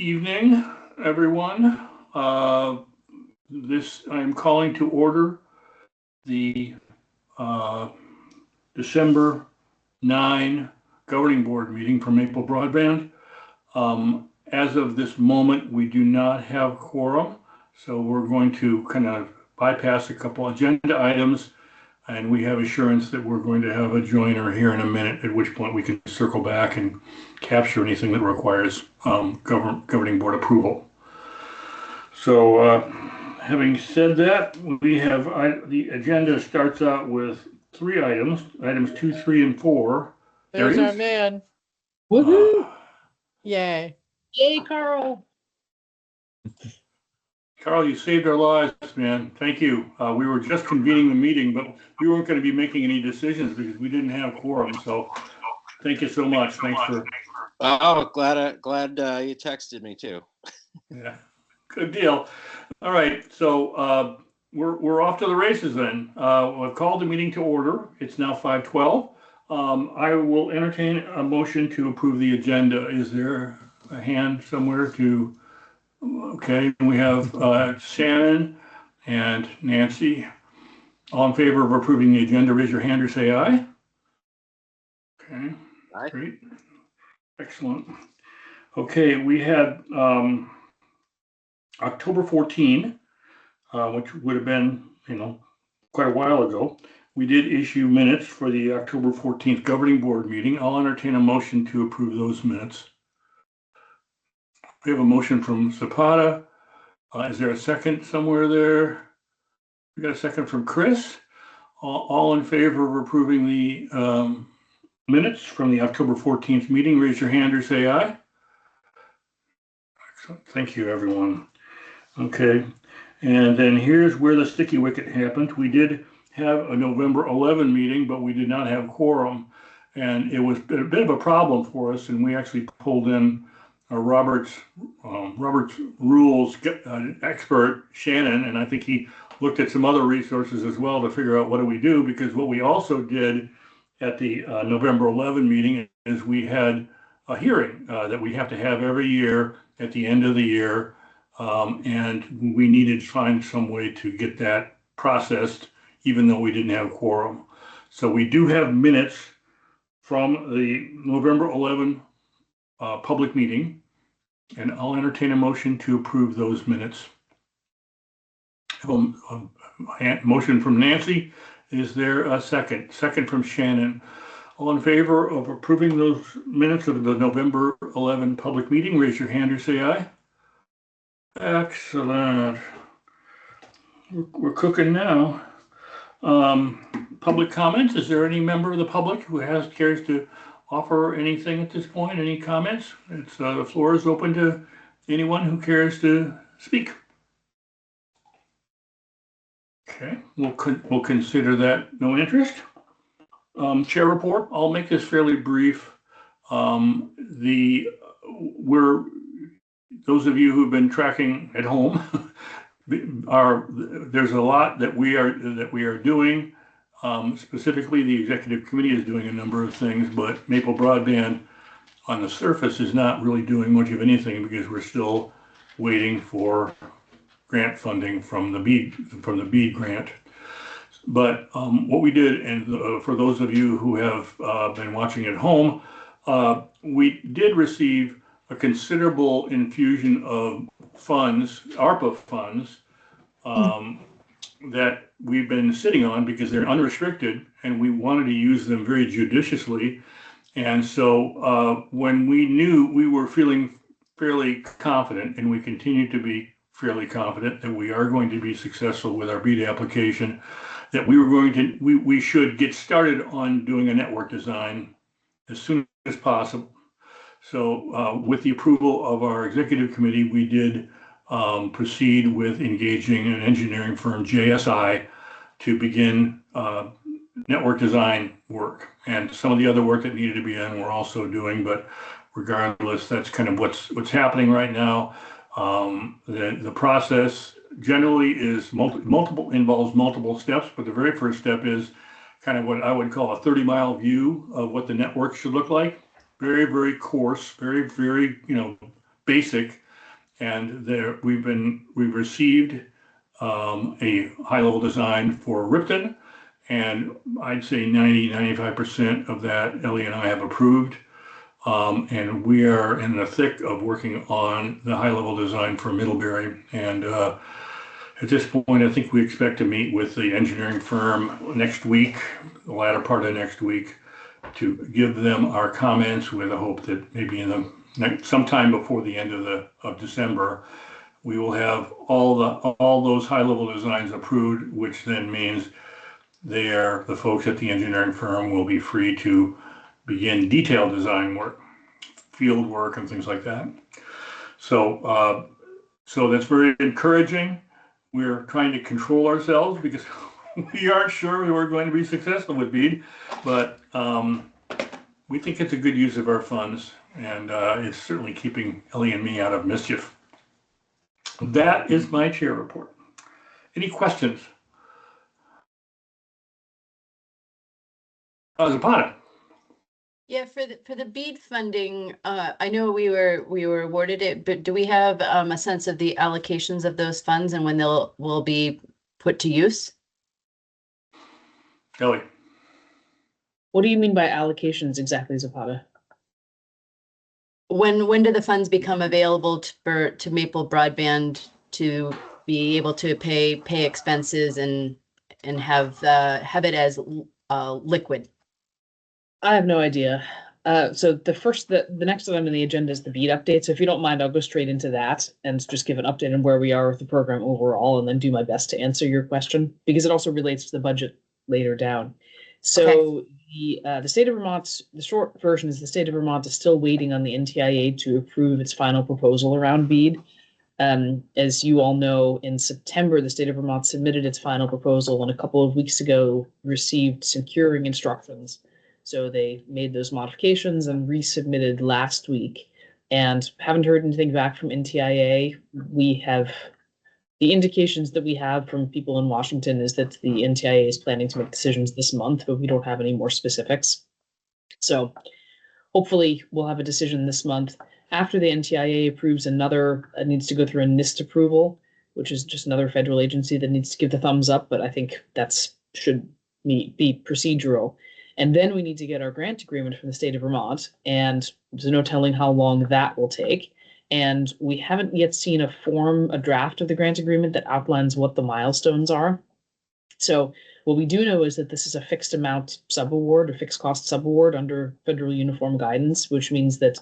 evening, everyone. I'm calling to order the December 9 Governing Board meeting for Maple Broadband. As of this moment, we do not have quorum, so we're going to kind of bypass a couple agenda items, and we have assurance that we're going to have a joiner here in a minute, at which point we can circle back and capture anything that requires governing board approval. So having said that, we have the agenda starts out with 3 items, items 2, 3, and 4. There's our man. Woohoo! Yay. Yay, Carl. Carl, you saved our lives, man. Thank you. We were just convening the meeting, but we weren't going to be making any decisions because we didn't have quorum. So thank you so much. Thanks for. Oh, glad you texted me too. Yeah, good deal. All right, so we're off to the races then. We've called the meeting to order. It's now 5:12. I will entertain a motion to approve the agenda. Is there a hand somewhere to? Okay, we have Shannon and Nancy. All in favor of approving the agenda, raise your hand or say aye. Okay, Aye. Great. Excellent. Okay, we had October 14, which would have been, quite a while ago. We did issue minutes for the October 14th governing board meeting. I'll entertain a motion to approve those minutes. We have a motion from Zapata. Is there a second somewhere there? We got a second from Chris. All in favor of approving the minutes from the October 14th meeting, raise your hand or say aye. Excellent. Thank you, everyone. Okay. And then here's where the sticky wicket happened. We did have a November 11 meeting, but we did not have quorum. And it was a bit of a problem for us. And we actually pulled in Robert's rules expert, Shannon, and I think he looked at some other resources as well to figure out what do we do, because what we also did at the November 11 meeting is we had a hearing that we have to have every year at the end of the year, and we needed to find some way to get that processed, even though we didn't have quorum. So we do have minutes from the November 11 public meeting, and I'll entertain a motion to approve those minutes. I have a motion from Nancy. Is there a second? Second from Shannon. All in favor of approving those minutes of the November 11 public meeting, raise your hand or say aye. Excellent. We're cooking now. Public comments. Is there any member of the public who cares to offer anything at this point? Any comments? It's the floor is open to anyone who cares to speak. Okay, we'll consider that no interest. Chair report. I'll make this fairly brief. Those of you who've been tracking at home there's a lot that we are doing. Specifically, the executive committee is doing a number of things, but Maple Broadband on the surface is not really doing much of anything because we're still waiting for grant funding from the BEAD grant. But what we did, and for those of you who have been watching at home, we did receive a considerable infusion of funds, ARPA funds, that we've been sitting on because they're unrestricted, and we wanted to use them very judiciously. And so when we knew, we were feeling fairly confident, and we continue to be fairly confident that we are going to be successful with our BEAD application, that we should get started on doing a network design as soon as possible. So with the approval of our executive committee, we did proceed with engaging an engineering firm, JSI, to begin network design work. And some of the other work that needed to be done we're also doing, but regardless, that's kind of what's happening right now. The process generally is involves multiple steps, but the very first step is kind of what I would call a 30-mile view of what the network should look like. Very, very coarse, very, very, basic. and we've received a high-level design for Ripton, and I'd say 95% of that Ellie and I have approved. And we are in the thick of working on the high-level design for Middlebury. And at this point, I think we expect to meet with the engineering firm next week, the latter part of next week, to give them our comments with a hope that maybe sometime before the end of December, we will have all those high-level designs approved, which then means the folks at the engineering firm will be free to begin detailed design work, field work, and things like that. So that's very encouraging. We're trying to control ourselves because we aren't sure we're going to be successful with BEAD, but we think it's a good use of our funds, and it's certainly keeping Ellie and me out of mischief. That is my chair report. Any questions? Zapata. Yeah, for the BEAD funding, I know we were awarded it, but do we have a sense of the allocations of those funds and when will be put to use? Ellie. What do you mean by allocations exactly, Zapata? When do the funds become available to Maple Broadband to be able to pay expenses and have it as liquid? I have no idea. So the next item on the agenda is the BEAD update. So if you don't mind, I'll go straight into that and just give an update on where we are with the program overall, and then do my best to answer your question because it also relates to the budget later down. So the state of Vermont, the short version is the state of Vermont is still waiting on the NTIA to approve its final proposal around BEAD. As you all know, in September, the state of Vermont submitted its final proposal, and a couple of weeks ago received securing instructions. So they made those modifications and resubmitted last week, and haven't heard anything back from NTIA. We have the indications that we have from people in Washington is that the NTIA is planning to make decisions this month, but we don't have any more specifics. So hopefully we'll have a decision this month. After the NTIA approves another, it needs to go through a NIST approval, which is just another federal agency that needs to give the thumbs up, but I think that's should be procedural. And then we need to get our grant agreement from the state of Vermont, and there's no telling how long that will take. And we haven't yet seen a draft of the grant agreement that outlines what the milestones are. So what we do know is that this is a fixed amount subaward, a fixed cost subaward under federal uniform guidance, which means that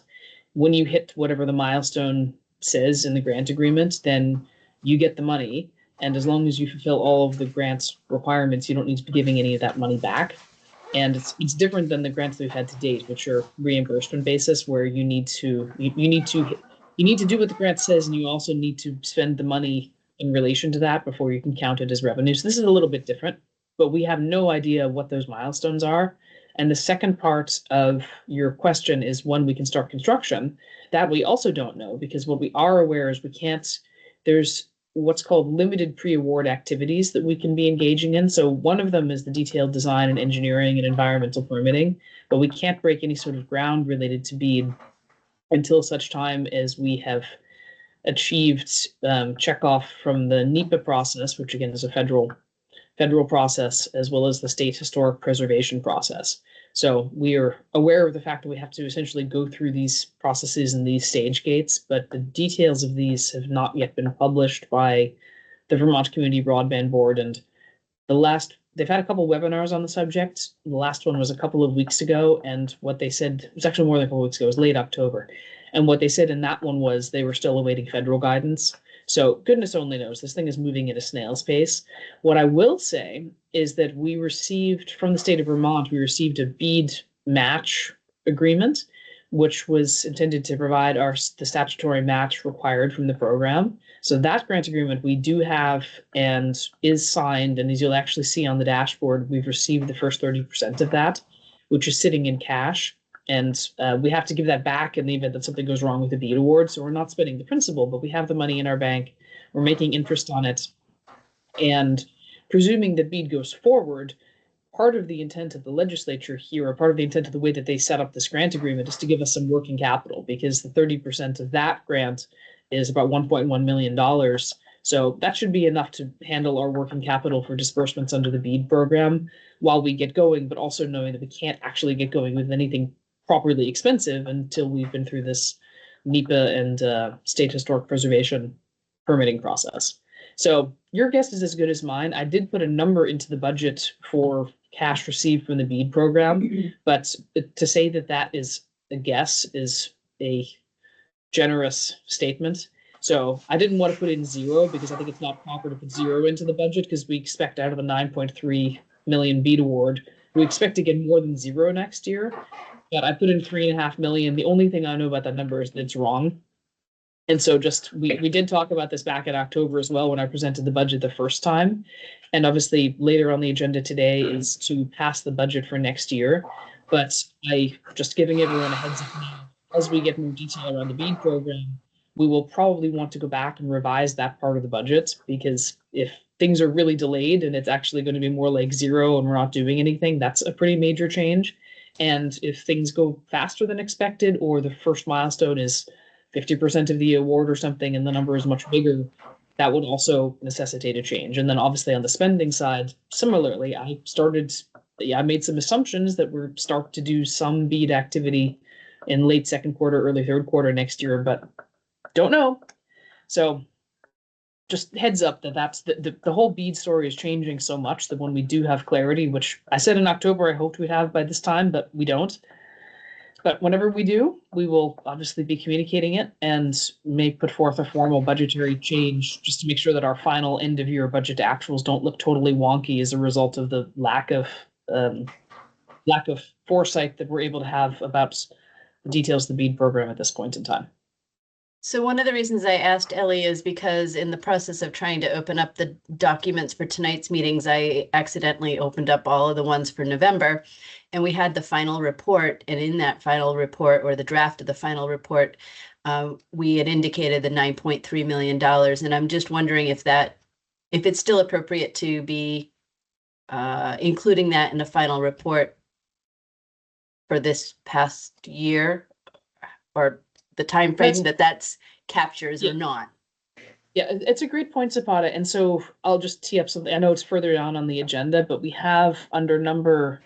when you hit whatever the milestone says in the grant agreement, then you get the money. And as long as you fulfill all of the grant's requirements, you don't need to be giving any of that money back. And it's different than the grants that we've had to date, which are reimbursement basis, where you need to do what the grant says, and you also need to spend the money in relation to that before you can count it as revenue. So this is a little bit different, but we have no idea what those milestones are. And the second part of your question is when we can start construction. That we also don't know, because what we are aware is there's what's called limited pre-award activities that we can be engaging in. So one of them is the detailed design and engineering and environmental permitting, but we can't break any sort of ground related to BEAD until such time as we have achieved checkoff from the NEPA process, which again is a federal process, as well as the state historic preservation process. So we are aware of the fact that we have to essentially go through these processes and these stage gates, but the details of these have not yet been published by the Vermont Community Broadband Board. And they've had a couple webinars on the subject. The last one was a couple of weeks ago, and what they said, it was actually more than a couple of weeks ago, it was late October. And what they said in that one was they were still awaiting federal guidance. So goodness only knows, this thing is moving at a snail's pace. What I will say is that we received, from the state of Vermont, we received a BEAD match agreement, which was intended to provide the statutory match required from the program. So that grant agreement we do have and is signed, and as you'll actually see on the dashboard, we've received the first 30% of that, which is sitting in cash. And we have to give that back in the event that something goes wrong with the BEAD award. So we're not spending the principal, but we have the money in our bank. We're making interest on it. And presuming that BEAD goes forward, part of the intent of the legislature here, or part of the intent of the way that they set up this grant agreement, is to give us some working capital, because the 30% of that grant is about $1.1 million. So that should be enough to handle our working capital for disbursements under the BEAD program while we get going, but also knowing that we can't actually get going with anything properly expensive until we've been through this NEPA and state historic preservation permitting process. So your guess is as good as mine. I did put a number into the budget for cash received from the BEAD program, but to say that that is a guess is a generous statement. So I didn't want to put in zero because I think it's not proper to put zero into the budget because we expect out of the 9.3 million BEAD award, we expect to get more than zero next year. But I put in 3.5 million. The only thing I know about that number is that it's wrong. And so just we did talk about this back in October as well when I presented the budget the first time. And obviously later on the agenda today is to pass the budget for next year. But I just giving everyone a heads up now, as we get more detail around the BEAD program, we will probably want to go back and revise that part of the budget because if things are really delayed and it's actually going to be more like zero and we're not doing anything, that's a pretty major change. And if things go faster than expected or the first milestone is 50% of the award or something and the number is much bigger, that would also necessitate a change. And then obviously on the spending side, similarly, I made some assumptions that we're start to do some BEAD activity in late second quarter, early third quarter next year, but don't know. So just heads up that that's the whole BEAD story is changing so much that when we do have clarity, which I said in October I hoped we'd have by this time, but we don't. But whenever we do, we will obviously be communicating it and may put forth a formal budgetary change just to make sure that our final end of year budget actuals don't look totally wonky as a result of the lack of foresight that we're able to have about the details of the BEAD program at this point in time. So one of the reasons I asked Ellie is because in the process of trying to open up the documents for tonight's meetings, I accidentally opened up all of the ones for November, and we had the final report. And in that final report, or the draft of the final report, we had indicated the $9.3 million. And I'm just wondering if it's still appropriate to be including that in the final report for this past year, or the time frame that's captures or not. Yeah, it's a great point, Zapata. And so I'll just tee up something. I know it's further down on the agenda, but we have under number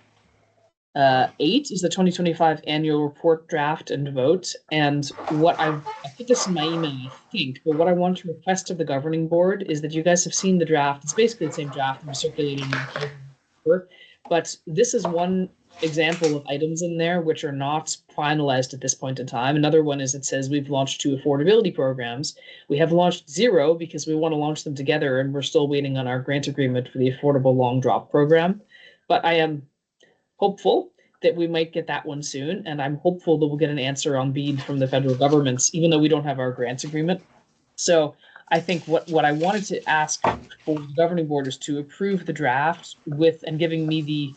8 is the 2025 annual report draft and vote. And what I put this in my email, I think, but what I want to request of the governing board is that you guys have seen the draft. It's basically the same draft we circulated in October, but this is one example of items in there which are not finalized at this point in time. Another one is it says we've launched 2 affordability programs. We have launched 0 because we want to launch them together and we're still waiting on our grant agreement for the affordable long drop program. But I am hopeful that we might get that one soon, and I'm hopeful that we'll get an answer on BEAD from the federal government, even though we don't have our grants agreement. So I think what I wanted to ask for the governing board is to approve the draft with and giving me the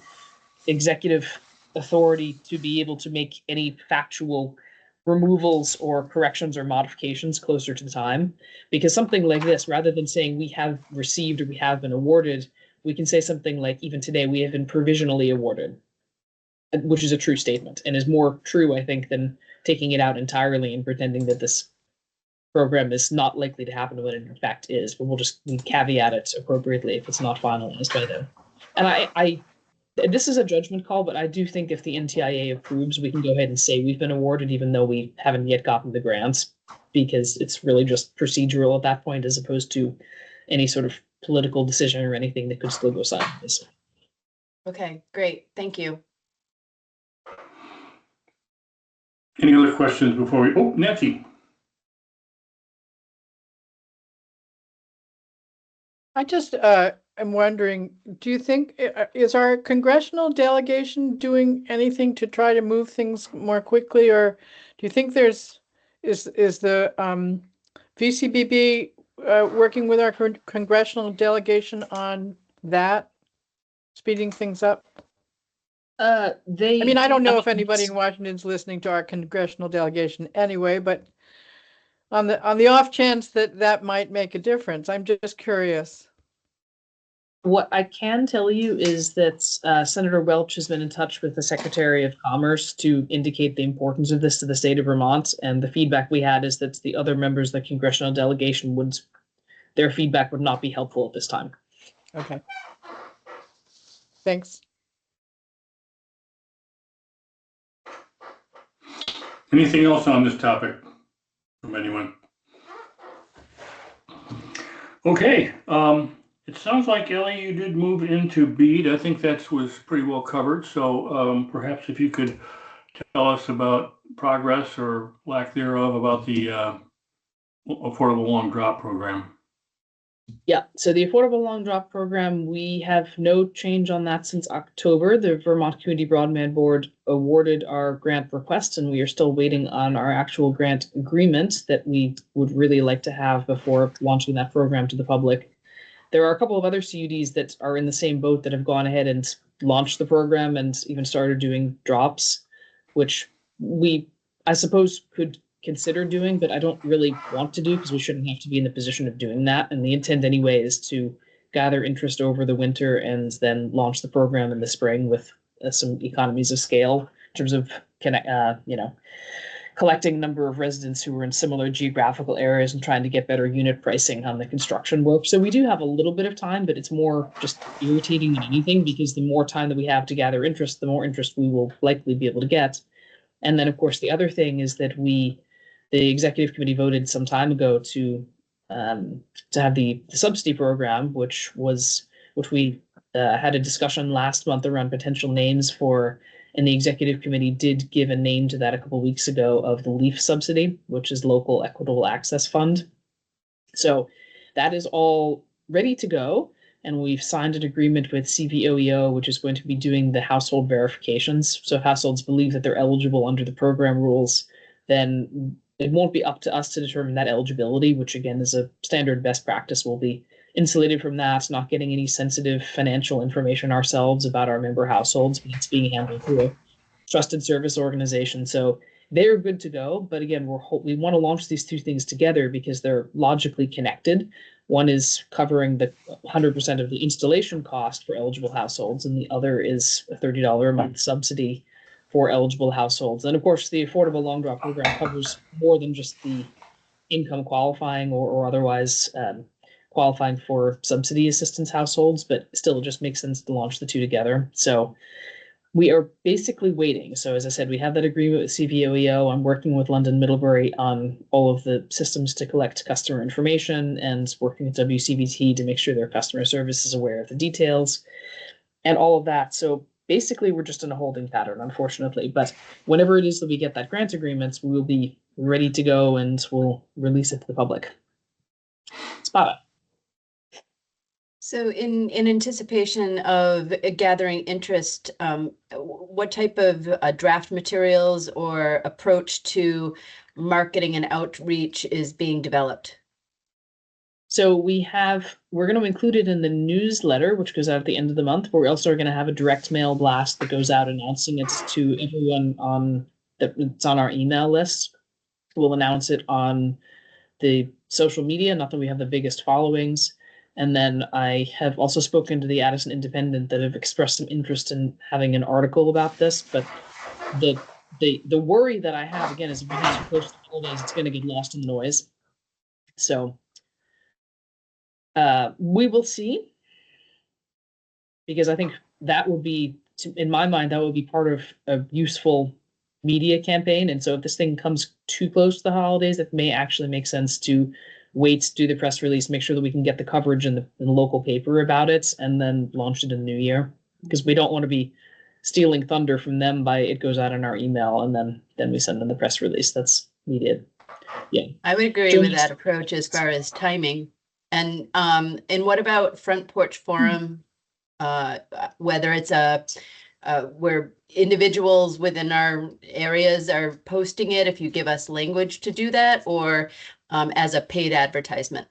executive authority to be able to make any factual removals or corrections or modifications closer to the time. Because something like this, rather than saying we have received or we have been awarded, we can say something like, even today, we have been provisionally awarded, which is a true statement and is more true, I think, than taking it out entirely and pretending that this program is not likely to happen when it in fact is. But we'll just caveat it appropriately if it's not finalized by then. And this is a judgment call, but I do think if the NTIA approves, we can go ahead and say we've been awarded, even though we haven't yet gotten the grants, because it's really just procedural at that point, as opposed to any sort of political decision or anything that could still go sideways. Okay, great. Thank you. Any other questions before we, Nancy? I just am wondering, do you think, is our congressional delegation doing anything to try to move things more quickly, or do you think is the VCBB working with our congressional delegation on that, speeding things up? I mean, I don't know if anybody in Washington's listening to our congressional delegation anyway, but on the off chance that might make a difference, I'm just curious. What I can tell you is that Senator Welch has been in touch with the Secretary of Commerce to indicate the importance of this to the state of Vermont. And the feedback we had is that the other members of the congressional delegation their feedback would not be helpful at this time. Okay. Thanks. Anything else on this topic from anyone? Okay, it sounds like, Ellie, you did move into BEAD. I think that was pretty well covered. So perhaps if you could tell us about progress or lack thereof about the Affordable Long Drop program. Yeah, so the Affordable Long Drop program, we have no change on that since October. The Vermont Community Broadband Board awarded our grant request, and we are still waiting on our actual grant agreement that we would really like to have before launching that program to the public. There are a couple of other CUDs that are in the same boat that have gone ahead and launched the program and even started doing drops, which we, I suppose, could consider doing, but I don't really want to do because we shouldn't have to be in the position of doing that. And the intent anyway is to gather interest over the winter and then launch the program in the spring with some economies of scale in terms of collecting number of residents who were in similar geographical areas and trying to get better unit pricing on the construction work. So we do have a little bit of time, but it's more just irritating than anything because the more time that we have to gather interest, the more interest we will likely be able to get. And then, of course, the other thing is that the executive committee voted some time ago to have the subsidy program, which we had a discussion last month around potential names for, and the executive committee did give a name to that a couple of weeks ago of the LEAF subsidy, which is Local Equitable Access Fund. So that is all ready to go. And we've signed an agreement with CVOEO, which is going to be doing the household verifications. So if households believe that they're eligible under the program rules, then it won't be up to us to determine that eligibility, which again is a standard best practice. We'll be insulated from that, not getting any sensitive financial information ourselves about our member households, but it's being handled through a trusted service organization. So they're good to go. But again, we want to launch these two things together because they're logically connected. One is covering the 100% of the installation cost for eligible households, and the other is a $30 a month subsidy for eligible households. And of course, the Affordable Long Drop program covers more than just the income qualifying or otherwise qualifying for subsidy assistance households, but still it just makes sense to launch the two together. So we are basically waiting. So as I said, we have that agreement with CVOEO. I'm working with London Middlebury on all of the systems to collect customer information and working with WCBT to make sure their customer service is aware of the details and all of that. So basically, we're just in a holding pattern, unfortunately. But whenever it is that we get that grant agreement, we will be ready to go and we'll release it to the public. Spot it. So in anticipation of gathering interest, what type of draft materials or approach to marketing and outreach is being developed? So we're going to include it in the newsletter, which goes out at the end of the month. But we're also going to have a direct mail blast that goes out announcing it to everyone that's on our email list. We'll announce it on the social media, not that we have the biggest followings. And then I have also spoken to the Addison Independent that have expressed some interest in having an article about this. But the worry that I have, again, is if we get too close to the holidays, it's going to get lost in the noise. So we will see, because I think that would be, in my mind, that would be part of a useful media campaign. And so if this thing comes too close to the holidays, it may actually make sense to wait, do the press release, make sure that we can get the coverage in the local paper about it, and then launch it in the new year. Because we don't want to be stealing thunder from them by it goes out in our email and then we send them the press release. That's needed. Yeah. I would agree with that approach as far as timing. And what about Front Porch Forum? Whether it's where individuals within our areas are posting it, if you give us language to do that, or as a paid advertisement?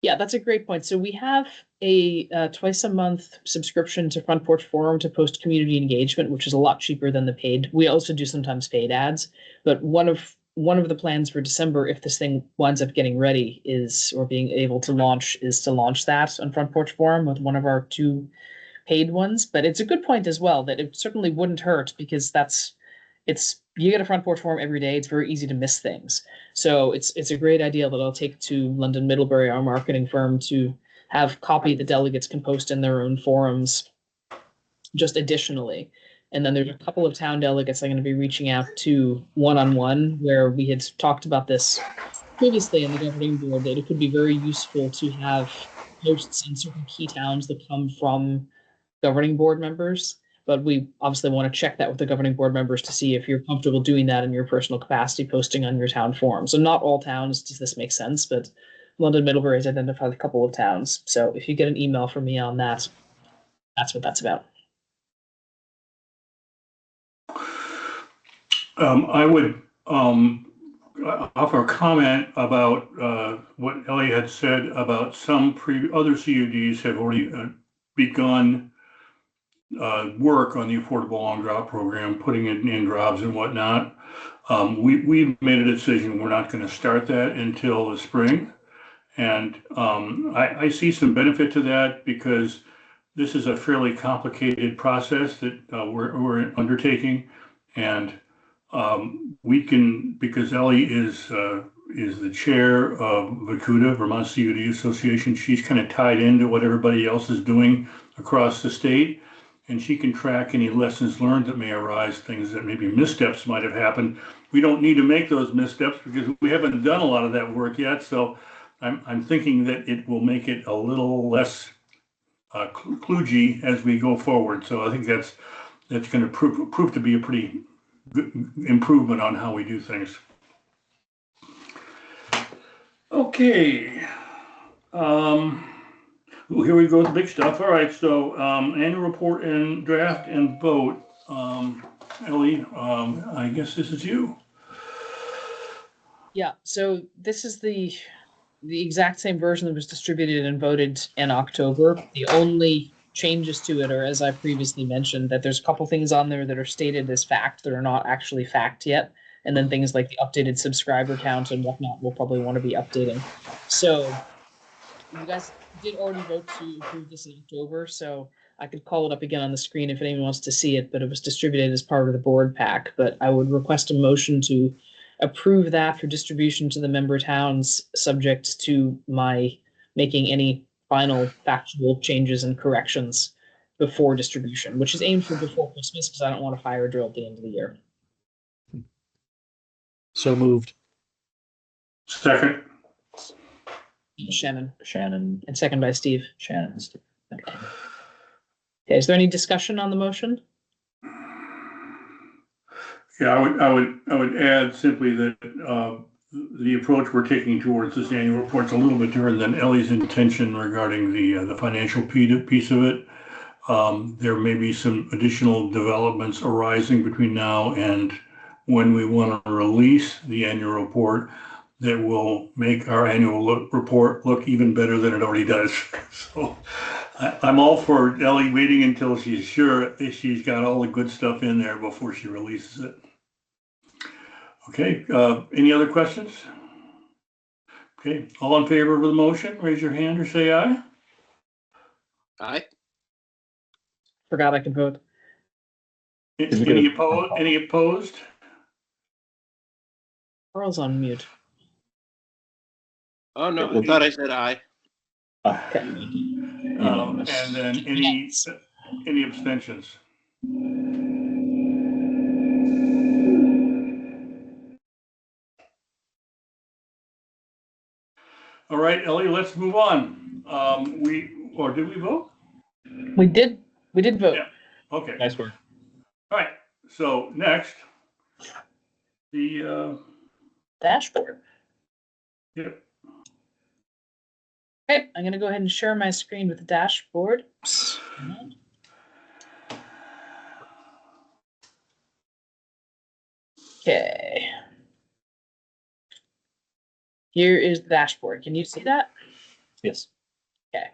Yeah, that's a great point. So we have a twice a month subscription to Front Porch Forum to post community engagement, which is a lot cheaper than the paid. We also do sometimes paid ads, but one of one of the plans for December, if this thing winds up getting ready, or being able to launch, is to launch that on Front Porch Forum with one of our 2 paid ones. But it's a good point as well that it certainly wouldn't hurt, because you get a Front Porch Forum every day. It's very easy to miss things. So it's a great idea that I'll take to London Middlebury, our marketing firm, to have copy the delegates can post in their own forums just additionally. And then there's a couple of town delegates I'm going to be reaching out to one-on-one, where we had talked about this previously in the governing board, that it could be very useful to have posts in certain key towns that come from governing board members. But we obviously want to check that with the governing board members to see if you're comfortable doing that in your personal capacity, posting on your town forum. So not all towns does this make sense, but London Middlebury has identified a couple of towns. So if you get an email from me on that, that's what that's about. I would offer a comment about what Ellie had said about some other CUDs have already begun work on the affordable long drop program, putting it in drops and whatnot. We've made a decision we're not going to start that until the spring. And I see some benefit to that, because this is a fairly complicated process that we're undertaking. And we can, because Ellie is the chair of VCUDA, Vermont CUD Association, she's kind of tied into what everybody else is doing across the state, and she can track any lessons learned that may arise, things that maybe missteps might have happened. We don't need to make those missteps because we haven't done a lot of that work yet. So I'm thinking that it will make it a little less kludgy as we go forward. So I think that's going to prove to be a pretty good improvement on how we do things. Okay. Here we go with the big stuff. All right. So annual report and draft and vote. Ellie, I guess this is you. Yeah. So this is the exact same version that was distributed and voted in October. The only changes to it are, as I previously mentioned, that there's a couple things on there that are stated as fact that are not actually fact yet. And then things like the updated subscriber count and whatnot we'll probably want to be updating. So you guys did already vote to approve this in October, so I could call it up again on the screen if anyone wants to see it, but it was distributed as part of the board pack. But I would request a motion to approve that for distribution to the member towns, subject to my making any final factual changes and corrections before distribution, which is aimed for before Christmas, because I don't want a fire drill at the end of the year. So moved. Second. Shannon. Shannon. And second by Steve. Shannon. Okay. Is there any discussion on the motion? Yeah, I would add simply that the approach we're taking towards this annual report is a little bit different than Ellie's intention regarding the financial piece of it. There may be some additional developments arising between now and when we want to release the annual report that will make our annual report look even better than it already does. So I'm all for Ellie waiting until she's sure that she's got all the good stuff in there before she releases it. Okay, any other questions? Okay, all in favor of the motion, raise your hand or say aye. Aye. Forgot I could vote. Any opposed? Any opposed? Carl's on mute. Oh, no, I thought I said aye. And then any abstentions? All right, Ellie, let's move on. Did we vote? We did vote. Yeah. Okay. Nice work. All right. So next, the Dashboard. yep. Okay, I'm gonna go ahead and share my screen with the dashboard. Okay. Here is the dashboard. Can you see that? Yes. Okay.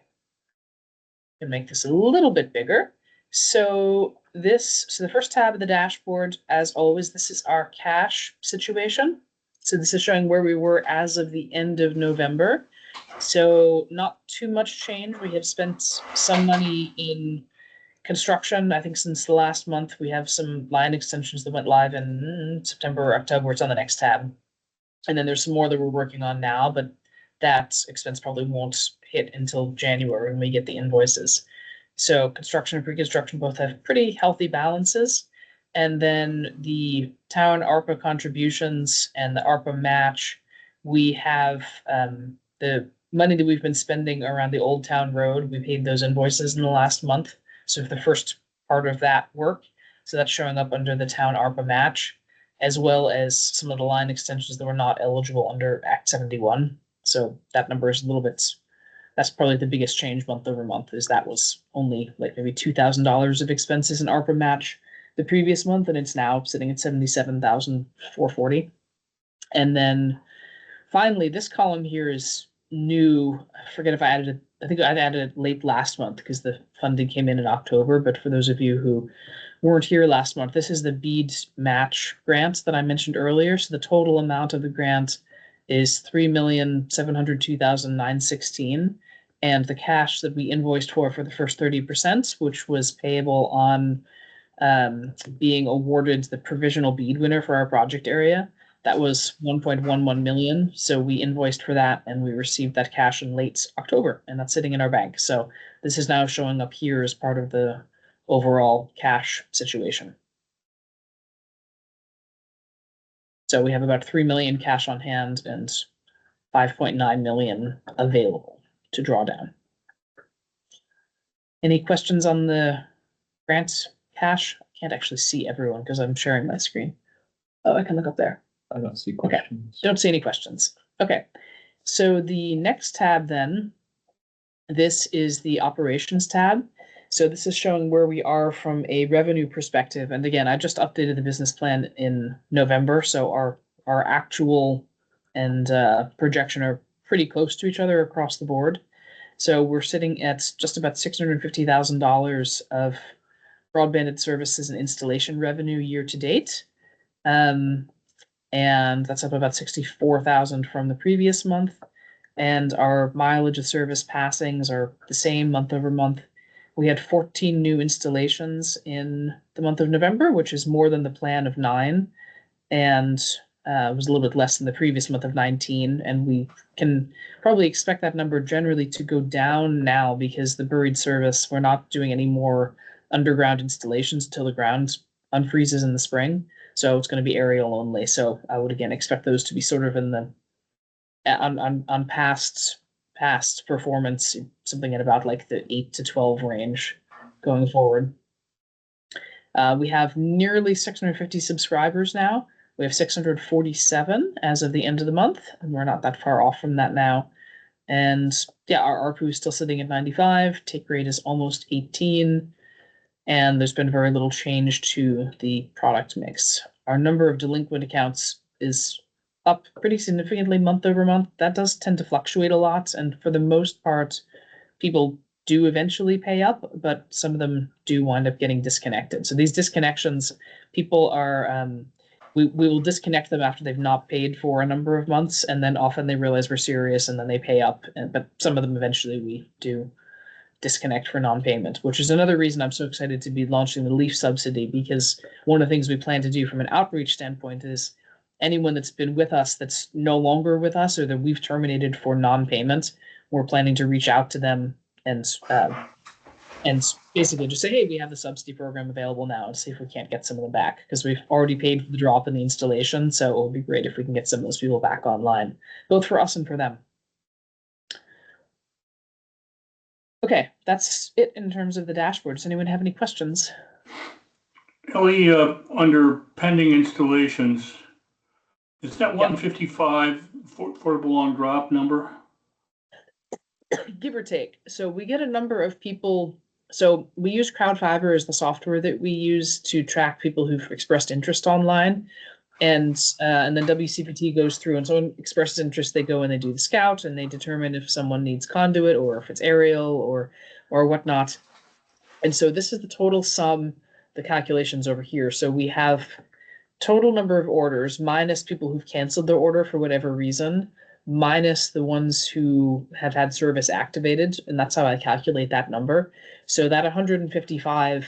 And make this a little bit bigger. So the first tab of the dashboard, as always, this is our cash situation. So this is showing where we were as of the end of November. So not too much change. We have spent some money in construction. I think since the last month, we have some line extensions that went live in September or October. It's on the next tab. And then there's some more that we're working on now, but that expense probably won't hit until January when we get the invoices. So construction and pre-construction both have pretty healthy balances. And then the town ARPA contributions and the ARPA match, we have the money that we've been spending around the Old Town Road. We paid those invoices in the last month. So for the first part of that work, so that's showing up under the town ARPA match, as well as some of the line extensions that were not eligible under Act 71. So that number is a little bit, that's probably the biggest change month over month, is that was only like maybe $2,000 of expenses in ARPA match the previous month, and it's now sitting at 77,440. And then finally, this column here is new. I forget if I added it. I think I added it late last month because the funding came in October. But for those of you who weren't here last month, this is the BEAD match grant that I mentioned earlier. So the total amount of the grant is $3,702,916. And the cash that we invoiced for the first 30%, which was payable on being awarded the provisional BEAD winner for our project area, that was 1.11 million. So we invoiced for that and we received that cash in late October, and that's sitting in our bank. So this is now showing up here as part of the overall cash situation. So we have about 3 million cash on hand and 5.9 million available to draw down. Any questions on the grants cash? I can't actually see everyone because I'm sharing my screen. Oh, I can look up there. I don't see questions. Don't see any questions. Okay, so the next tab then, this is the operations tab. So this is showing where we are from a revenue perspective. And again, I just updated the business plan in November. So our actual and projection are pretty close to each other across the board. So we're sitting at just about $650,000 of broadband services and installation revenue year to date. And that's up about 64,000 from the previous month. And our mileage of service passings are the same month over month. We had 14 new installations in the month of November, which is more than the plan of 9, and it was a little bit less than the previous month of 19. And we can probably expect that number generally to go down now because the buried service, we're not doing any more underground installations until the ground unfreezes in the spring. So it's going to be aerial only. So I would again expect those to be sort of in the on past performance, something at about like the 8 to 12 range going forward. We have nearly 650 subscribers now. We have 647 as of the end of the month, and we're not that far off from that now. And yeah, our ARPU is still sitting at 95. Take rate is almost 18. And there's been very little change to the product mix. Our number of delinquent accounts is up pretty significantly month over month. That does tend to fluctuate a lot. And for the most part, people do eventually pay up, but some of them do wind up getting disconnected. So these disconnections, people are, we will disconnect them after they've not paid for a number of months. And then often they realize we're serious and then they pay up. But some of them eventually we do disconnect for non-payment, which is another reason I'm so excited to be launching the Leaf subsidy, because one of the things we plan to do from an outreach standpoint is anyone that's been with us that's no longer with us or that we've terminated for non-payment, we're planning to reach out to them and basically just say, hey, we have the subsidy program available now, and see if we can't get some of them back, because we've already paid for the drop in the installation. So it would be great if we can get some of those people back online, both for us and for them. Okay, that's it in terms of the dashboard. Does anyone have any questions? Ellie, under pending installations, is that 155 for the long drop number? Give or take. So we get a number of people. So we use CrowdFiber as the software that we use to track people who've expressed interest online. And then WCPT goes through, and someone expresses interest, they go and they do the scout, and they determine if someone needs conduit or if it's aerial or whatnot. And so this is the total sum, the calculations over here. So we have total number of orders minus people who've canceled their order for whatever reason, minus the ones who have had service activated, and that's how I calculate that number. So that 155,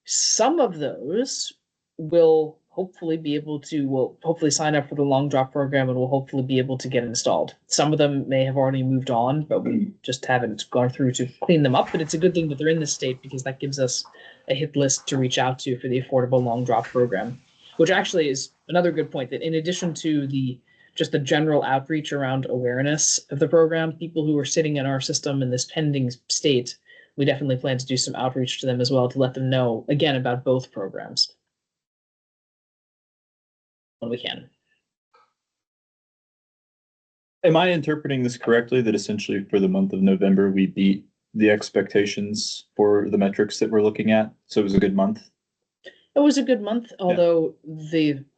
some of those will hopefully sign up for the long drop program and will hopefully be able to get installed. Some of them may have already moved on, but we just haven't gone through to clean them up. But it's a good thing that they're in this state because that gives us a hit list to reach out to for the affordable long drop program, which actually is another good point, that in addition to just the general outreach around awareness of the program, people who are sitting in our system in this pending state, we definitely plan to do some outreach to them as well to let them know, again, about both programs when we can. Am I interpreting this correctly, that essentially for the month of November, we beat the expectations for the metrics that we're looking at? So it was a good month? It was a good month, although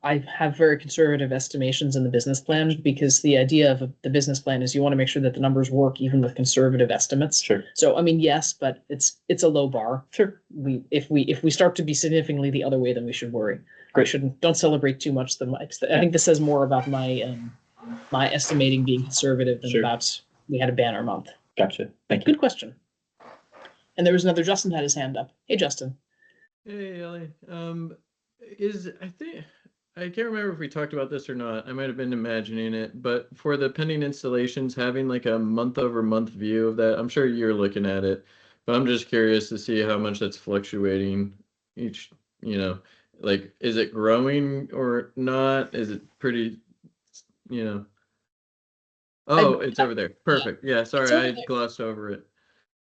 I have very conservative estimations in the business plan, because the idea of the business plan is you want to make sure that the numbers work even with conservative estimates. Sure. So I mean, yes, but it's a low bar. Sure. If we start to be significantly the other way, then we should worry. Great. Don't celebrate too much. I think this says more about my my estimating being conservative than Sure. about we had a banner month. Gotcha. Thank you. Good question. And there was another Justin had his hand up. Hey, Justin. Hey, Ellie. I can't remember if we talked about this or not. I might have been imagining it, but for the pending installations, having like a month-over-month view of that, I'm sure you're looking at it, but I'm just curious to see how much that's fluctuating each, like, is it growing or not? Is it pretty, Oh, it's over there. Perfect. Yeah, sorry, over I there. glossed over it.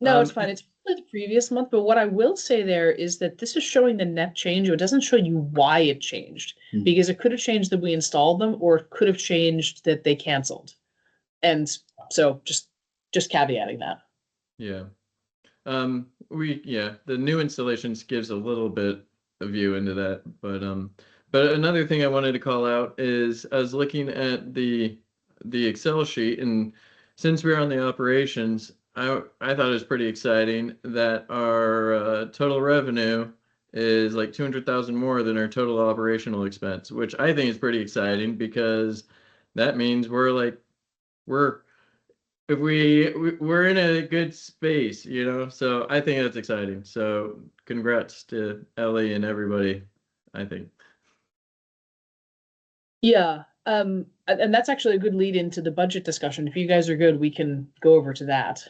No, it's Um, fine. It's probably the previous month, but what I will say there is that this is showing the net change. It doesn't show you why it changed, Hmm. because it could have changed that we installed them, or it could have changed that they canceled. And so just caveating that. Yeah. The new installations gives a little bit of view into that, but another thing I wanted to call out is I was looking at the Excel sheet, and since we're on the operations, I thought it was pretty exciting that our total revenue is like 200,000 more than our total operational expense, which I think is pretty exciting because that means we're in a good space, so I think that's exciting. So congrats to Ellie and everybody, I think. Yeah. And that's actually a good lead into the budget discussion. If you guys are good, we can go over to that.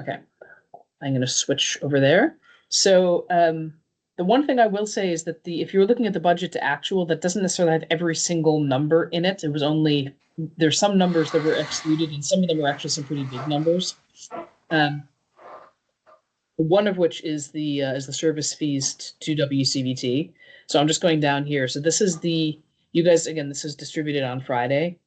Okay. I'm going to switch over there. So the one thing I will say is that if you're looking at the budget to actual, that doesn't necessarily have every single number in it. There's some numbers that were excluded, and some of them are actually some pretty big numbers. One of which is the service fees to WCVT. So I'm just going down here. So this is you guys, again, this is distributed on Friday.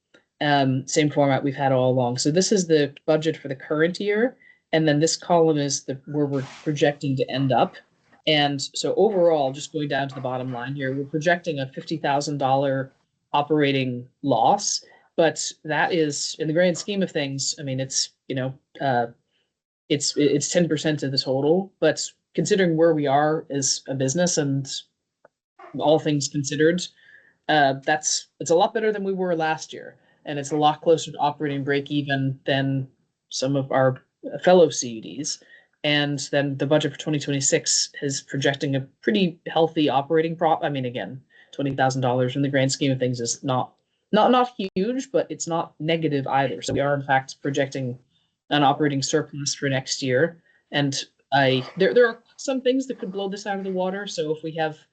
Same format we've had all along. So this is the budget for the current year. And then this column is where we're projecting to end up. And so overall, just going down to the bottom line here, we're projecting a $50,000 operating loss. But that is, in the grand scheme of things, I mean, it's 10% of the total. But considering where we are as a business and all things considered, it's a lot better than we were last year. And it's a lot closer to operating break even than some of our fellow CUDs. And then the budget for 2026 is projecting a pretty healthy operating I mean, again, $20,000 in the grand scheme of things is not huge, but it's not negative either. So we are in fact projecting an operating surplus for next year. And there are some things that could blow this out of the water. So if I've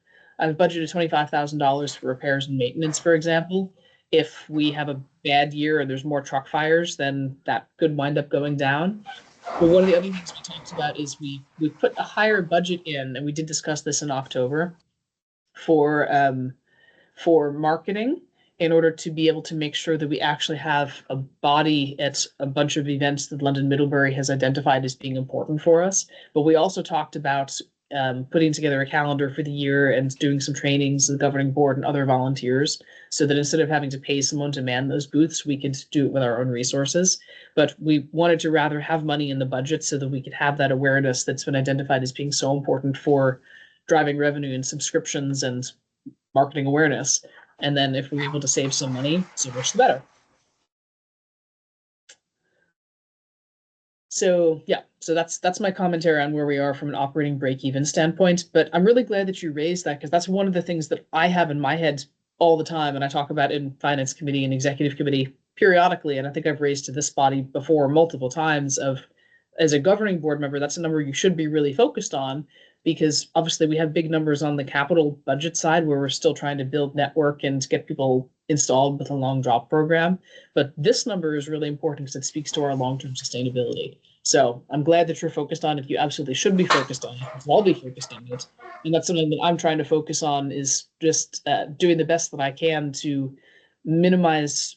budgeted $25,000 for repairs and maintenance, for example. If we have a bad year and there's more truck fires, then that could wind up going down. But one of the other things we talked about is we put a higher budget in, and we did discuss this in October, for marketing, in order to be able to make sure that we actually have a body at a bunch of events that London Middlebury has identified as being important for us. But we also talked about putting together a calendar for the year and doing some trainings with the governing board and other volunteers, so that instead of having to pay someone to man those booths, we could do it with our own resources. But we wanted to rather have money in the budget so that we could have that awareness that's been identified as being so important for driving revenue and subscriptions and marketing awareness. And then if we're able to save some money, so much the better. So yeah, so that's my commentary on where we are from an operating break-even standpoint. But I'm really glad that you raised that, because that's one of the things that I have in my head all the time, and I talk about in finance committee and executive committee periodically. And I think I've raised to this body before multiple times of, as a governing board member, that's a number you should be really focused on, because obviously we have big numbers on the capital budget side where we're still trying to build network and get people installed with a long drop program. But this number is really important because it speaks to our long-term sustainability. So I'm glad that you're focused on it. You absolutely should be focused on it. We'll all be focused on it. And that's something that I'm trying to focus on, is just doing the best that I can to minimize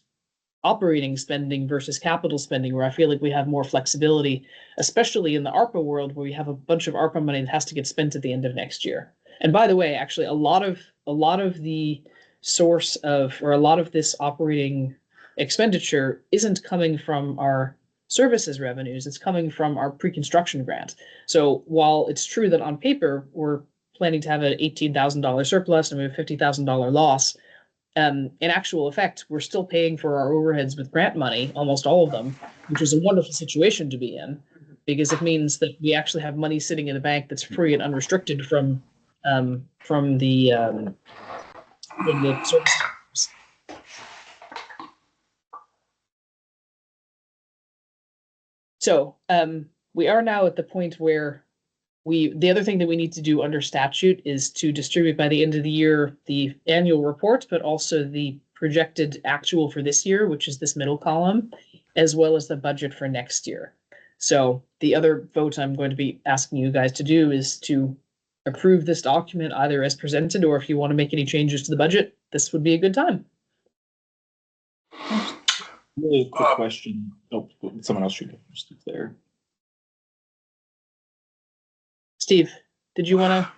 operating spending versus capital spending, where I feel like we have more flexibility, especially in the ARPA world, where we have a bunch of ARPA money that has to get spent at the end of next year. And by the way, actually, a lot of the source of, or a lot of this operating expenditure isn't coming from our services revenues, it's coming from our pre-construction grant. So while it's true that on paper we're planning to have an $18,000 surplus and we have a $50,000 loss, in actual effect, we're still paying for our overheads with grant money, almost all of them, which is a wonderful situation to be in, because it means that we actually have money sitting in the bank that's free and unrestricted from the services. So we are now at the point where the other thing that we need to do under statute is to distribute by the end of the year the annual report, but also the projected actual for this year, which is this middle column, as well as the budget for next year. So the other vote I'm going to be asking you guys to do is to approve this document either as presented, or if you want to make any changes to the budget, this would be a good time. Really quick question. Oh, someone else should go first there. Steve, did you want to?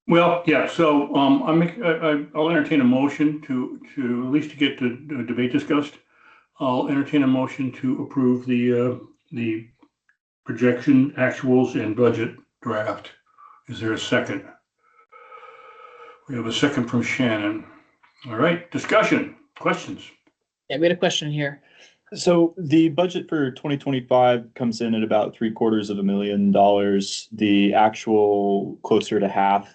Well, yeah, so I'll entertain a motion to at least to get the debate discussed. I'll entertain a motion to approve the projection, actuals, and budget draft. Is there a second? We have a second from Shannon. All right, discussion, questions. Yeah, we had a question here. So the budget for 2025 comes in at about $750,000. The actual closer to half.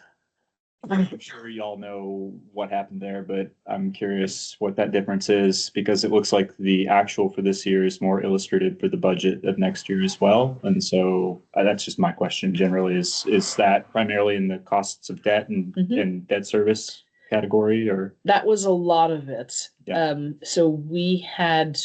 I'm sure y'all know what happened there, but I'm curious what that difference is, because it looks like the actual for this year is more illustrated for the budget of next year as well. And so that's just my question generally, is that primarily in the costs of debt and debt service category, or? That was a lot of it. Yeah. So we had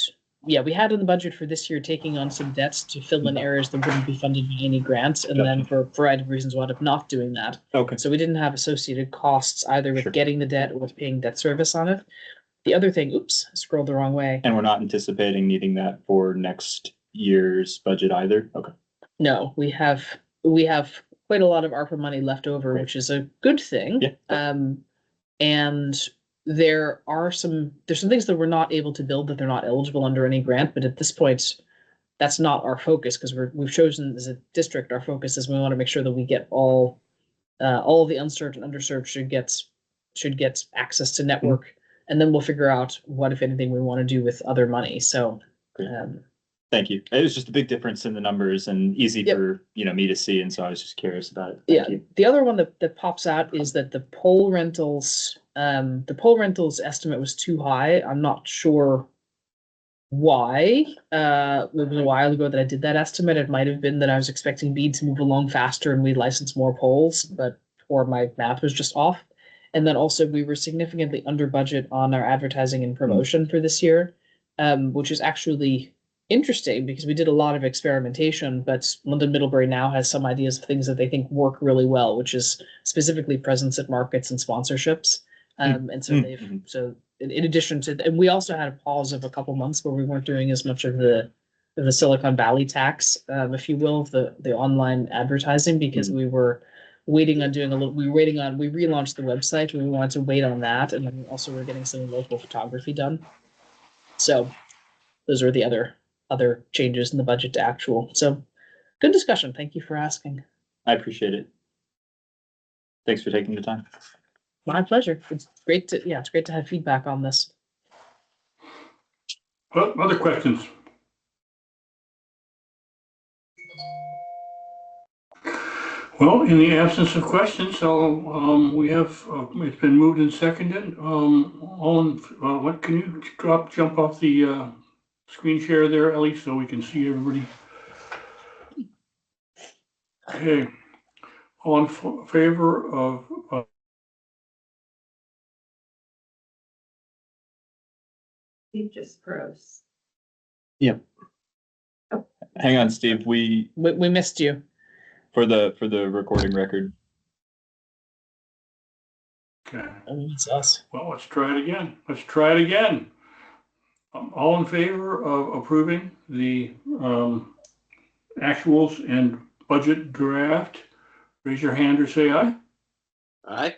in the budget for this year taking on some debts to fill in areas that wouldn't be funded by any grants, and then for a variety of reasons wound up not doing that. Okay. So we didn't have associated costs either with getting the debt or with paying debt service on it. The other thing, oops, I scrolled the wrong way. And we're not anticipating needing that for next year's budget either? Okay. No, we have quite a lot of ARPA money left over, which is a good thing. Yeah. And there's some things that we're not able to build that they're not eligible under any grant, but at this point, that's not our focus, because we've chosen as a district, our focus is we want to make sure that we get all of the unserved and underserved should get access to network, and then we'll figure out what, if anything, we want to do with other money. So thank you. It was just a big difference in the numbers and easy for me to see, and so I was just curious about it. Thank you. The other one that pops out is that the pole rentals estimate was too high. I'm not sure why. It was a while ago that I did that estimate. It might have been that I was expecting BEAD to move along faster and we license more poles, or my math was just off. And then also we were significantly under budget on our advertising and promotion for this year, which is actually interesting because we did a lot of experimentation, but London Middlebury now has some ideas of things that they think work really well, which is specifically presence at markets and sponsorships. And so so in addition to, and we also had a pause of a couple months where we weren't doing as much of the Silicon Valley tax, if you will, the online advertising, because we were waiting on we relaunched the website. We wanted to wait on that. And then also we're getting some local photography done. So those are the other changes in the budget to actual. So good discussion. Thank you for asking. I appreciate it. Thanks for taking the time. My pleasure. It's great to have feedback on this. Other questions? Well, in the absence of questions, so we have, it's been moved and seconded. What can you jump off the screen share there, Ellie, so we can see everybody? Okay. All in favor of He just froze. Yep. Hang on, Steve. We missed you. For the recording record. Okay. It's us. Well, let's try it again. Let's try it again. All in favor of approving the actuals and budget draft, raise your hand or say aye. Aye.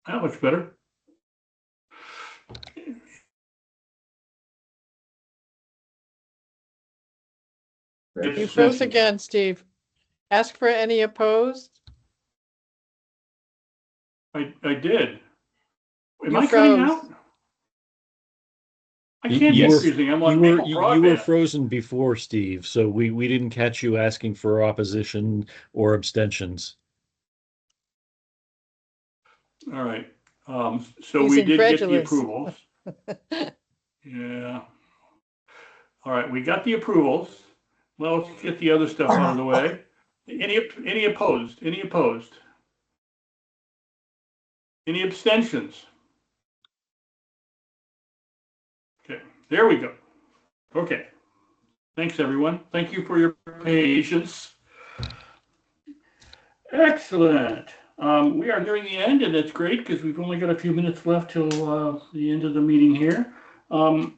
That looks better. You froze again, Steve. Ask for any opposed. I did. Am You I cutting froze. out? I can't be Yes. freezing. I'm on You were Maple you were Broadband. frozen before, Steve, so we didn't catch you asking for opposition or abstentions. All right. So He's we did get the incredulous. approvals. Yeah. All right, we got the approvals. Well, let's get the other stuff out of the way. Any opposed? Any opposed? Any abstentions? Okay, there we go. Okay. Thanks, everyone. Thank you for your patience. Excellent. We are nearing the end, and that's great because we've only got a few minutes left till the end of the meeting here. We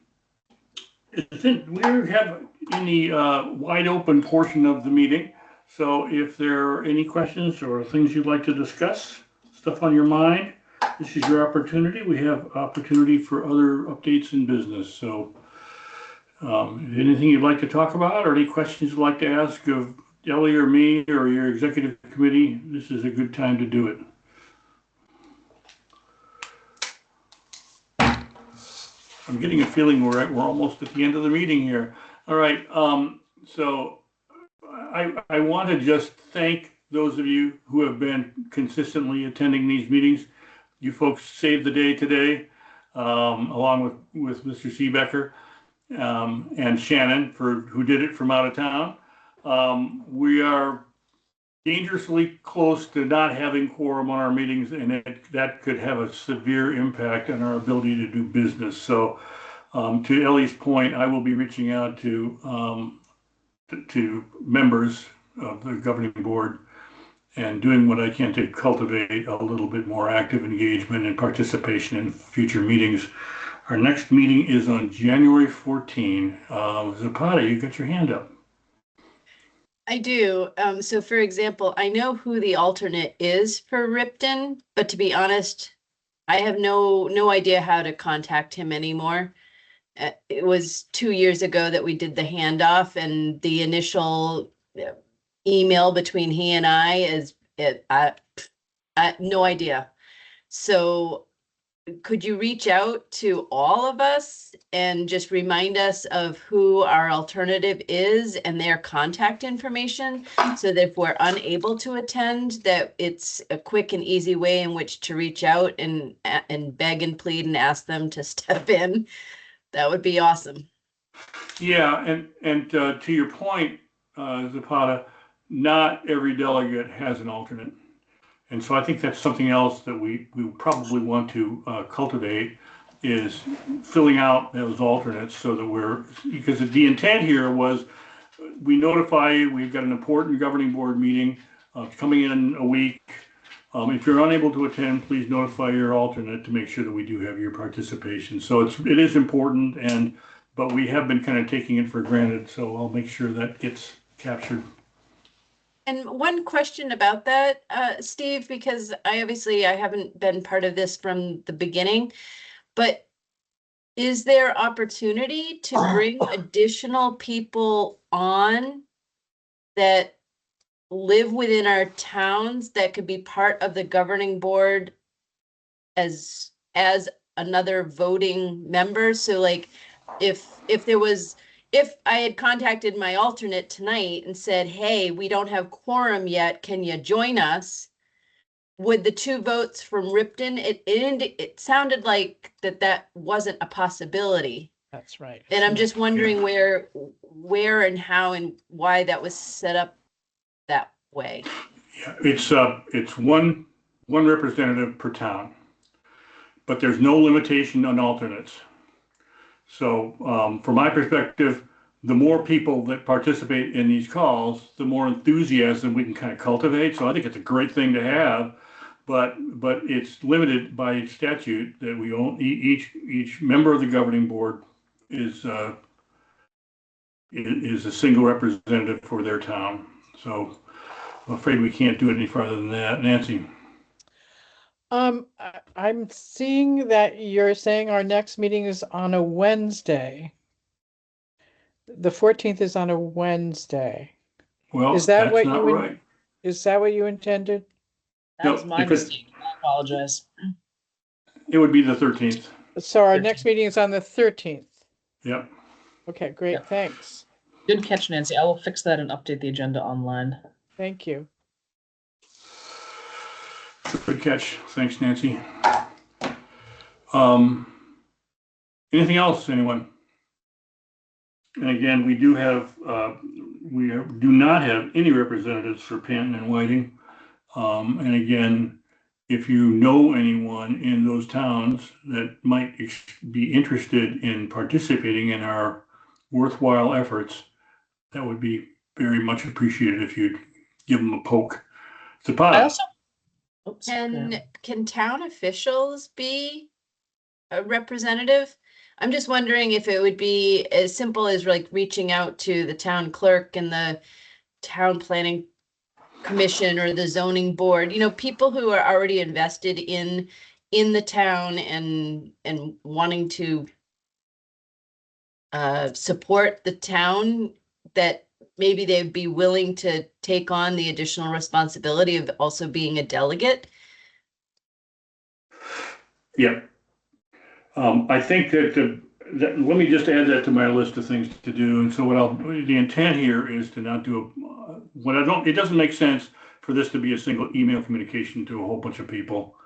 have in the wide open portion of the meeting. So if there are any questions or things you'd like to discuss, stuff on your mind, this is your opportunity. We have opportunity for other updates in business. So anything you'd like to talk about or any questions you'd like to ask of Ellie or me or your executive committee, this is a good time to do it. I'm getting a feeling we're almost at the end of the meeting here. All right, so I want to just thank those of you who have been consistently attending these meetings. You folks saved the day today, along with Mr. Seebecker and Shannon who did it from out of town. We are dangerously close to not having quorum on our meetings, and that could have a severe impact on our ability to do business. So to Ellie's point, I will be reaching out to members of the governing board and doing what I can to cultivate a little bit more active engagement and participation in future meetings. Our next meeting is on January 14. Zapata, you got your hand up. I do. So for example, I know who the alternate is for Ripton, but to be honest, I have no idea how to contact him anymore. It was 2 years ago that we did the handoff, and the initial email between he and I is I no idea. So could you reach out to all of us and just remind us of who our alternative is and their contact information, so that if we're unable to attend, that it's a quick and easy way in which to reach out and beg and plead and ask them to step in? That would be awesome. Yeah, and to your point, Zapata, not every delegate has an alternate. And so I think that's something else that we probably want to cultivate, is filling out those alternates so that because the intent here was we notify you, we've got an important governing board meeting coming in a week. If you're unable to attend, please notify your alternate to make sure that we do have your participation. So it is important, but we have been kind of taking it for granted. So I'll make sure that gets captured. And one question about that, Steve, because I haven't been part of this from the beginning, but is there opportunity to bring additional people on that live within our towns that could be part of the governing board as another voting member. So like if there was, if I had contacted my alternate tonight and said, hey, we don't have quorum yet, can you join us? With the 2 votes from Ripton, it sounded like that wasn't a possibility. That's right. And I'm just wondering where and how and why that was set up that way. Yeah, it's one representative per town, but there's no limitation on alternates. So from my perspective, the more people that participate in these calls, the more enthusiasm we can kind of cultivate. So I think it's a great thing to have, but it's limited by statute that we own, each member of the governing board is a single representative for their town. So I'm afraid we can't do it any farther than that. Nancy? I'm seeing that you're saying our next meeting is on a Wednesday. The 14th is on a Wednesday. Well, Is that that's what not you right. Is that what you intended? That was No, my if it's- mistake. I apologize. It would be the 13th. So our 13th. next meeting is on the 13th. Yep. Okay, great. Yep. Thanks. Good catch, Nancy. I will fix that and update the agenda online. Thank you. Good catch. Thanks, Nancy. Anything else, anyone? And again, we do have, we do not have any representatives for Panton and Whiting. And again, if you know anyone in those towns that might be interested in participating in our worthwhile efforts, that would be very much appreciated if you'd give them a poke. I Zapata. also. Oops. Can town officials be a representative? I'm just wondering if it would be as simple as like reaching out to the town clerk and the town planning commission or the zoning board, people who are already invested in the town and wanting to support the town, that maybe they'd be willing to take on the additional responsibility of also being a delegate. Yeah. I think that let me just add that to my list of things to do. And so the intent here is to not do it doesn't make sense for this to be a single email communication to a whole bunch of people.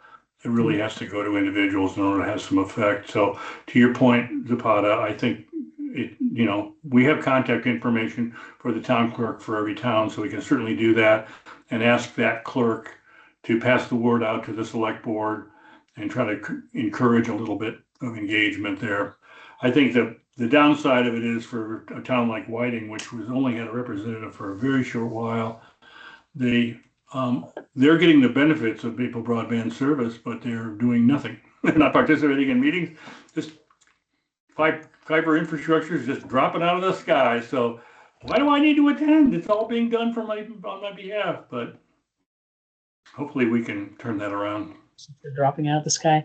It really has to go to individuals in order to have some effect. So to your point, Zapata, I think we have contact information for the town clerk for every town, so we can certainly do that and ask that clerk to pass the word out to the select board and try to encourage a little bit of engagement there. I think that the downside of it is for a town like Whiting, which was only had a representative for a very short while, they're getting the benefits of Maple Broadband service, but they're doing nothing. They're not participating in meetings. Just fiber infrastructure is just dropping out of the sky. So why do I need to attend? It's all being done on my behalf, but hopefully we can turn that around. They're dropping out of the sky.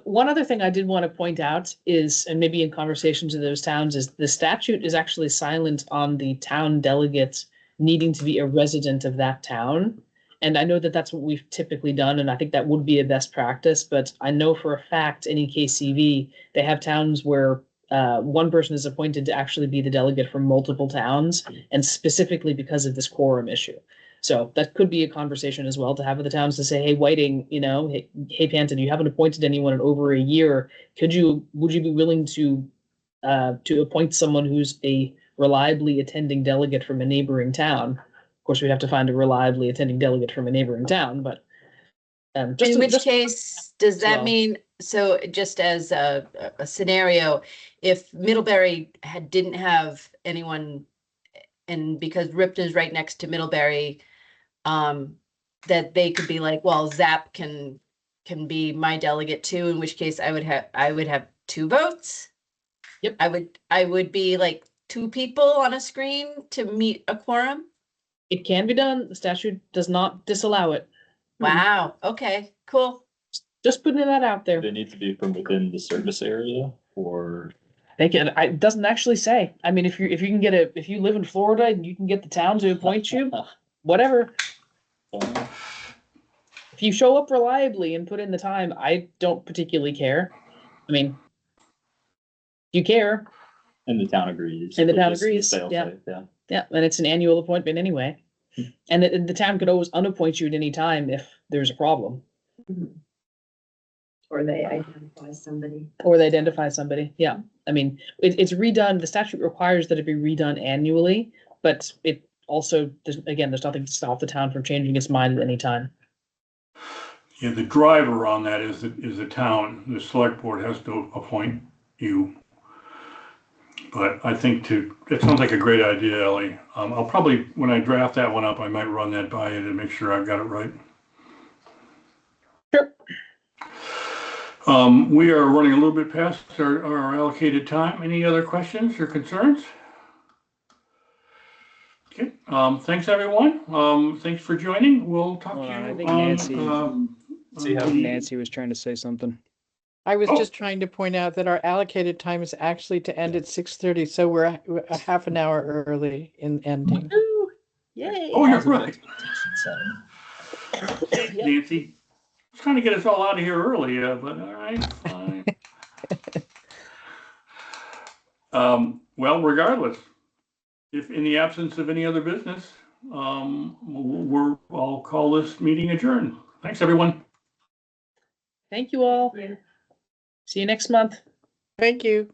One other thing I did want to point out is, and maybe in conversations in those towns, is the statute is actually silent on the town delegates needing to be a resident of that town. And I know that that's what we've typically done, and I think that would be a best practice. But I know for a fact in EKCV, they have towns where one person is appointed to actually be the delegate from multiple towns, and specifically because of this quorum issue. So that could be a conversation as well to have with the towns to say, hey, Whiting, hey, Panton, you haven't appointed anyone in over a year. Would you be willing to appoint someone who's a reliably attending delegate from a neighboring town? Of course, we'd have to find a reliably attending delegate from a neighboring town, but In which case, does that mean, so just as a scenario, if Middlebury didn't have anyone, and because Ripton is right next to Middlebury, that they could be like, well, Zap can be my delegate too, in which case I would have 2 votes. Yep. I would be like 2 people on a screen to meet a quorum. It can be done. The statute does not disallow it. Wow. Okay, cool. Just putting that out there. They need to be from within the service area, or They can. It doesn't actually say. I mean, if you live in Florida and you can get the town to appoint you, whatever. If you show up reliably and put in the time, I don't particularly care. I mean, you care. And the town agrees. And the town Just the agrees, fail yeah. safe, yeah. Yeah, and it's an annual appointment anyway. And the town could always unappoint you at any time if there's a problem. Or they identify somebody. Or they identify somebody, yeah. I mean, it's redone, the statute requires that it be redone annually, but it also, there's nothing to stop the town from changing its mind at any time. Yeah, the driver on that is the town. The select board has to appoint you. But I think it sounds like a great idea, Ellie. I'll probably, when I draft that one up, I might run that by you to make sure I've got it right. Sure. We are running a little bit past our allocated time. Any other questions or concerns? Okay, thanks everyone. Thanks for joining. We'll talk to you. I think Nancy, See how Nancy was trying to say something. I was Oh. just trying to point out that our allocated time is actually to end at 6:30, so we're a half an hour early in ending. Woo! Yay. Oh, you're right. Yep. Nancy, trying to get us all out of here early, but all right, fine. Well, regardless, if in the absence of any other business, I'll call this meeting adjourned. Thanks, everyone. Thank you all. See you next month. Thank you.